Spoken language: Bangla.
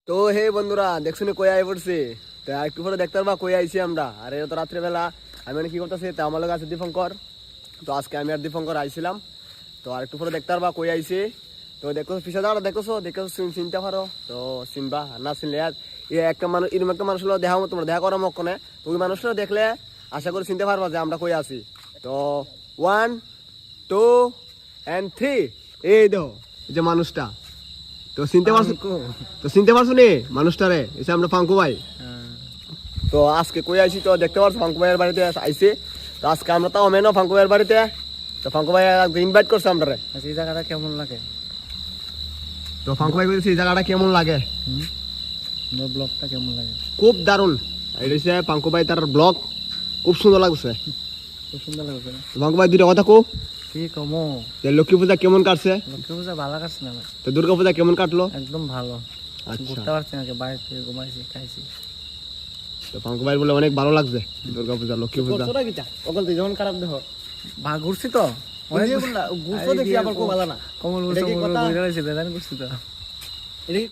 তো হে বন্ধুরা দেখছো কই আই পড়ছে তো একটু পরে দেখতে পারবা কই আইছি আমরা। আর এটা তো রাত্রেবেলা আমি কি করতেছি তা আমার লোক আছে দীপঙ্কর। তো আজকে আমি আর দীপঙ্কর আইছিলাম। তো আর একটু পরে দেখতে পারবা কই আইছি। তো দেখো পিছিয়ে দাঁড়া দেখছো চিনতে পারো তো চিনবা না চিনলে আর একটা মানুষ এরকম একটা মানুষ হলো দেখা তোমার দেখা করা মক্ষণে তো ওই মানুষটা দেখলে আশা করি চিনতে পারবা যে আমরা কই আছি। তো 1 2 and 3 এই দেখো এই যে মানুষটা তো চিনতে পারছো নি মানুষটারে এসে আমরা ফাঙ্কু ভাই। তো আজকে কই আইছি তো দেখতে পারছো ফাঙ্কু ভাইয়ের বাড়িতে আইছি। তো আজকে আমরা তো মেনো ফাঙ্কু ভাইয়ের বাড়িতে তো ফাঙ্কু ভাই ইনভাইট করছে আমরা। এই জায়গাটা কেমন লাগে? তো ফাঙ্কু ভাই বলছে এই জায়গাটা কেমন লাগে, ব্লগটা কেমন লাগে? খুব দারুণ। এটা হচ্ছে ফাঙ্কু ভাই তার ব্লগ খুব সুন্দর লাগছে। খুব সুন্দর লাগছে। ফাঙ্কু ভাই দুইটা কথা কো কি কমো যে লক্ষ্মী পূজা কেমন কাটছে? লক্ষ্মী পূজা ভালো কাটছে না? তো দুর্গা পূজা কেমন কাটলো? একদম ভালো। আচ্ছা ঘুরতে পারছি না, বাইরে থেকে ঘুমাইছি খাইছি। তো ফাঙ্কু ভাই বলে অনেক ভালো লাগছে দুর্গা পূজা লক্ষ্মী পূজা। অকল তুই যখন খারাপ দেখো ঘুরছি তো অনেক ঘুরছো দেখি আবার খুব ভালো না কমল ঘুরছি তো